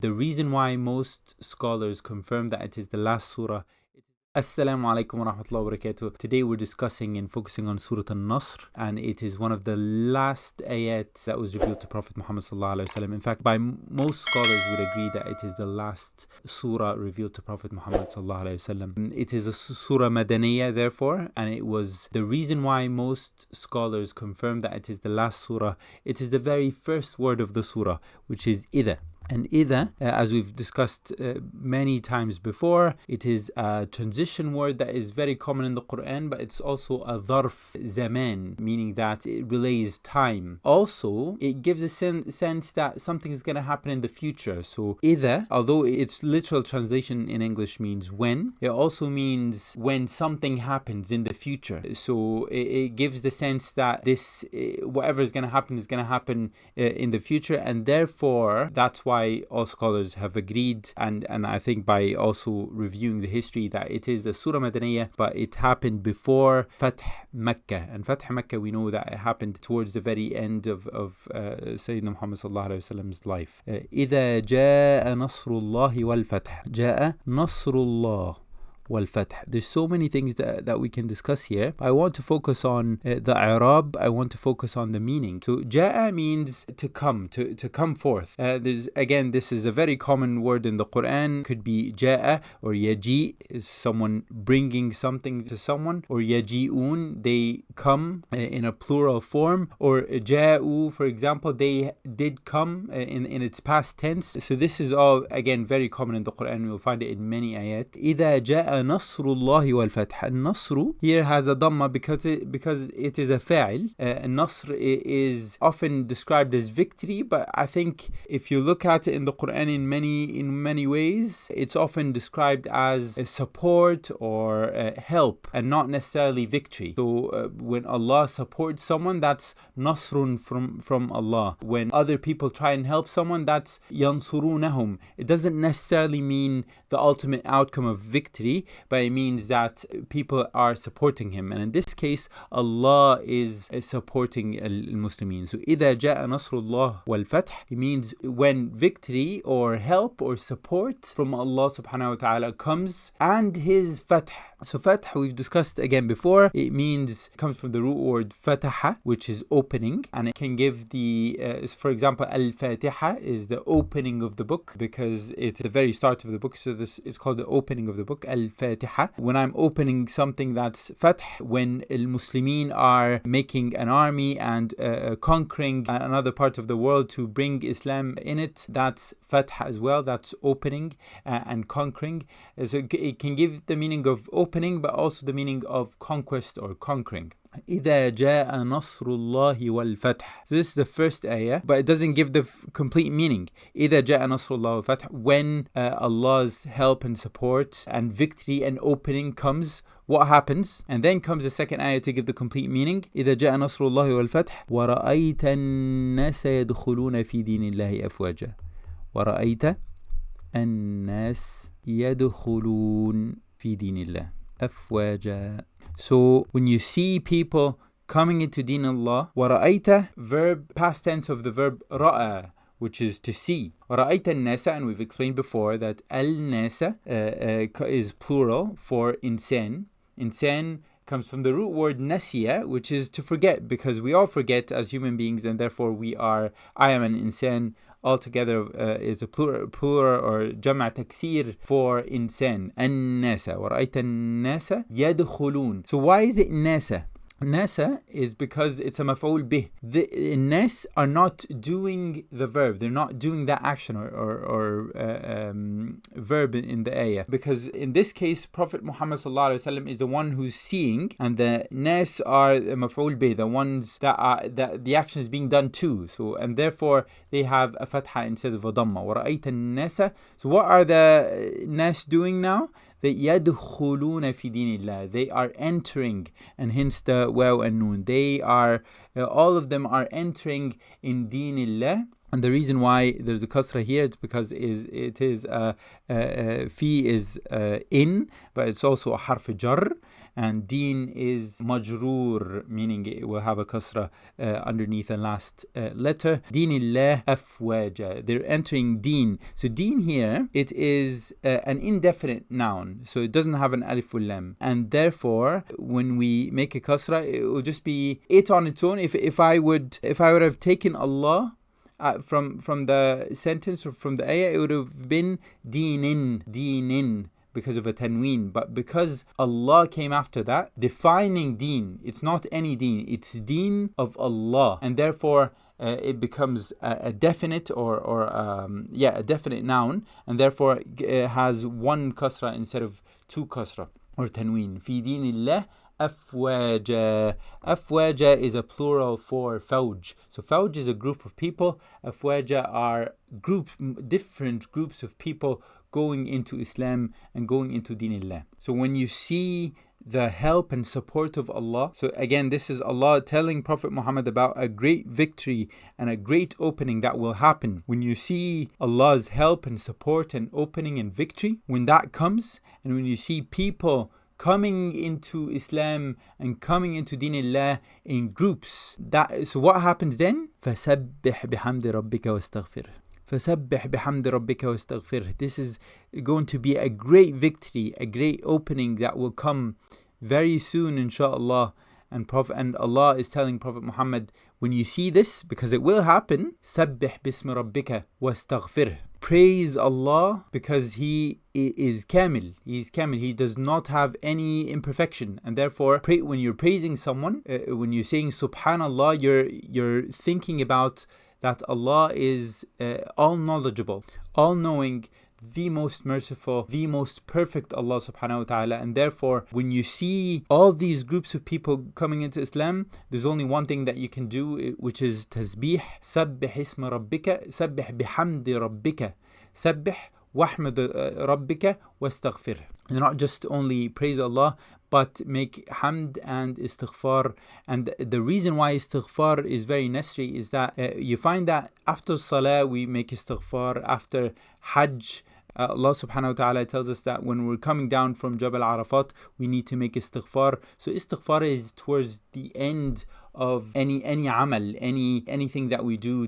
The reason why most scholars confirm that it is the last surah. Assalamu alaikum wa rahmatullahi wa barakatuh. Today we're discussing and focusing on Surah An-Nasr, and it is one of the last ayat that was revealed to Prophet Muhammad sallallahu alaihi wasallam. In fact, by most scholars would agree that it is the last surah revealed to Prophet Muhammad sallallahu alaihi wasallam. It is a surah Madaniyah, therefore, and it was the reason why most scholars confirm that it is the last surah. It is the very first word of the surah, which is إِذَا. And إِذَا, as we've discussed many times before, it is a transition word that is very common in the Quran, but it's also a dharf zaman, meaning that it relays time. Also, it gives a sense that something is going to happen in the future. So إِذَا, although its literal translation in English means when, it also means when something happens in the future. So it gives the sense that this, whatever is going to happen in the future, and therefore that's why all scholars have agreed, and I think by also reviewing the history, that it is a Surah Madaniyah, but it happened before Fath Makkah. And Fath Makkah, we know that it happened towards the very end of Sayyidina Muhammad sallallahu alaihi wasallam's life. إِذَا جَاءَ نَصْرُ اللَّهِ وَالْفَتْحِ. جَاءَ نَصْرُ اللَّهِ wal-fath. There's so many things that we can discuss here. I want to focus on the i'rab. I want to focus on the meaning. So ja'a means to come, to come forth. This is a very common word in the Quran. Could be ja'a or yaji, is someone bringing something to someone, or yaji'un, they come in a plural form, or ja'u, for example, they did come in its past tense. So this is all again very common in the Quran. We'll find it in many ayat. إِذَا جَاءَ نَصْرُ اللَّهِ وَالْفَتْحِ. Nasru here has a dhamma because it is a fa'il. Nasr is often described as victory, but I think if you look at it in the Quran in many ways, it's often described as a support or help, and not necessarily victory. So when Allah supports someone, that's nasrun from Allah. When other people try and help someone, that's yansurunahum. It doesn't necessarily mean the ultimate outcome of victory, but it means that people are supporting him, and in this case Allah is supporting al-Muslimin. So إِذَا جَاءَ نَصْرُ اللَّهِ وَالْفَتْحِ, it means when victory or help or support from Allah subhanahu wa ta'ala comes, and his fath. So fath, we've discussed again before, it comes from the root word fataha, which is opening, and it can give for example, al-Fatiha is the opening of the book, because it's the very start of the book, so this is called the opening of the book, al-Fatiha. When I'm opening something, that's fath. When al-Muslimin are making an army and conquering another part of the world to bring Islam in it, that's fath as well, that's opening and conquering. So it can give the meaning of opening, but also the meaning of conquest or conquering. إِذَا جَاءَ نَصْرُ اللَّهِ وَالْفَتْحِ. So this is the first ayah, but it doesn't give the complete meaning. إِذَا جَاءَ نَصْرُ اللَّهِ وَالْفَتْحِ, when Allah's help and support and victory and opening comes, what happens? And then comes the second ayah to give the complete meaning. إِذَا جَاءَ نَصْرُ اللَّهِ وَالْفَتْحِ وَرَأَيْتَ النَّاسَ يَدْخُلُونَ فِي دِينِ اللَّهِ أَفْوَاجًا. وَرَأَيْتَ النَّاسَ يَدْخُلُونَ فِي دِينِ اللَّهِ أَفْوَاجًا. So when you see people coming into Deen Allah, وَرَأَيْتَ, verb, past tense of the verb ra'a, which is to see. وَرَأَيْتَ النَّاسَ, and we've explained before that al-nasa is plural for insan. Insan comes from the root word nasiya, which is to forget, because we all forget as human beings, and therefore I am an insan. Altogether is a plural or jama' taksir for insan. An-nasa. وَرَأَيْتَ النَّاسَ يَدْخُلُونَ. So why is it nasa? Nasa is because it's a maf'ul bih. The nas are not doing the verb. They're not doing that action or verb in the ayah. Because in this case, Prophet Muhammad sallallahu alaihi wasallam is the one who's seeing, and the nas are the maf'ul bih, the ones that the action is being done to. So, and therefore they have a fatha instead of a dhamma. وَرَأَيْتَ النَّاسَ. So what are the nas doing now? They يَدْخُلُونَ فِي دِينِ اللَّهِ. They are entering, and hence the waw and noon. They are, all of them are entering in Deenillah. And the reason why there's a kasra here is because it is fi is in, but it's also a harf jar, and deen is majroor, meaning it will have a kasra underneath the last letter. Dinillah afwaja. They're entering deen. So deen here, it is an indefinite noun, so it doesn't have an alif wal lam, and therefore when we make a kasra, it will just be it on its own. If I would have taken Allah from the sentence or from the ayah, it would have been deenin, because of a tanween. But because Allah came after that, defining deen, it's not any deen, it's deen of Allah, and therefore it becomes a definite a definite noun, and therefore it has one kasra instead of two kasra or tanween. Fi dinillah afwaja. Afwaja is a plural for fawj. So fawj is a group of people. Afwaja are different groups of people going into Islam and going into dinillah. So when you see the help and support of Allah, so again, this is Allah telling Prophet Muhammad about a great victory and a great opening that will happen. When you see Allah's help and support and opening and victory, when that comes, and when you see people coming into Islam and coming into dinillah in groups, so what happens then? فَسَبِّحْ بِحَمْدِ رَبِّكَ وَاسْتَغْفِرْهِ. فَسَبِّحْ بِحَمْدِ رَبِّكَ وَاسْتَغْفِرْهِ. This is going to be a great victory, a great opening that will come very soon, inshallah. And Allah is telling Prophet Muhammad, when you see this, because it will happen, سَبِّحْ بِاسْمِ رَبِّكَ وَاسْتَغْفِرْهِ. Praise Allah, because He is kamil. He is kamil. He does not have any imperfection, and therefore, when you're praising someone, when you're saying Subhanallah, you're thinking about that Allah is all knowledgeable, all knowing, the most merciful, the most perfect Allah subhanahu wa ta'ala. And therefore, when you see all these groups of people coming into Islam, there's only one thing that you can do, which is tasbih. Sabbih isma rabbika, sabbih bihamdi rabbika, sabbih wahmad rabbika wastaghfir. Not just only praise Allah, but make hamd and istighfar. And the reason why istighfar is very necessary is that you find that after salah we make istighfar, after hajj, Allah subhanahu wa ta'ala tells us that when we're coming down from Jabal Arafat, we need to make istighfar. So istighfar is towards the end of any amal, anything that we do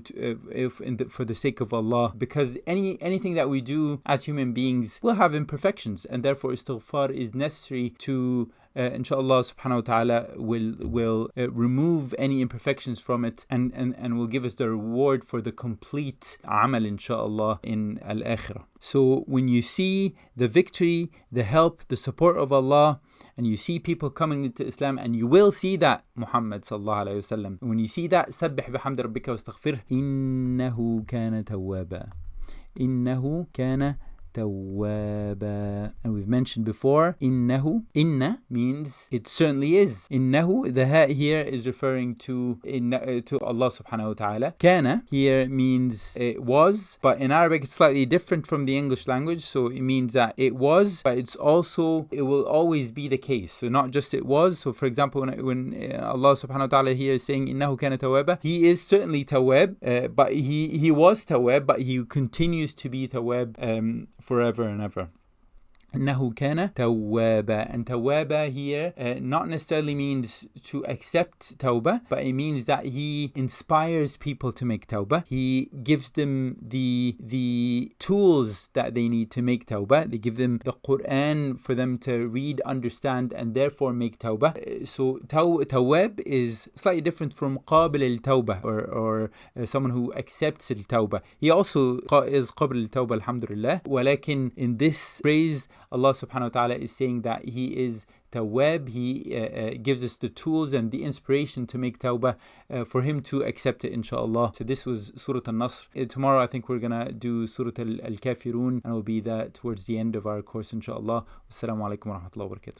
for the sake of Allah, because anything that we do as human beings will have imperfections, and therefore istighfar is necessary to inshallah subhanahu wa ta'ala will remove any imperfections from it, and will give us the reward for the complete amal inshallah in al-akhirah. So when you see the victory, the help, the support of Allah, and you see people coming into Islam, and you will see that, Muhammad sallallahu alayhi wa sallam, when you see that, sabbih bihamdi rabbika wastaghfirh, innahu kana tawwaba. Innahu kana tawwaba. And we've mentioned before, inna means it certainly is. Innahu, the ha here is referring to Allah subhanahu wa ta'ala. Kana here means it was, but in Arabic it's slightly different from the English language, so it means that it was, but it will always be the case. So not just it was. So for example, when Allah subhanahu wa ta'ala here is saying innahu kana tawwaba, He is certainly tawwab, but he was tawwab, but He continues to be tawwab forever and ever. إنه كان توابا. And tawaba here not necessarily means to accept tawbah, but it means that He inspires people to make tawbah. He gives them the tools that they need to make tawbah. They give them the Quran for them to read, understand, and therefore make tawbah. So tawab is slightly different from qabil al-tawbah, or someone who accepts al-tawbah. He also is qabil al-tawbah, alhamdulillah. Walakin in this phrase, Allah subhanahu wa ta'ala is saying that He is tawwab. He gives us the tools and the inspiration to make tawbah for Him to accept it, inshallah. So this was Surah An-Nasr. Tomorrow I think we're gonna do Surah Al-Kafirun, and it will be that towards the end of our course, inshallah. Wassalamu alaikum wa rahmatullahi wa barakatuh.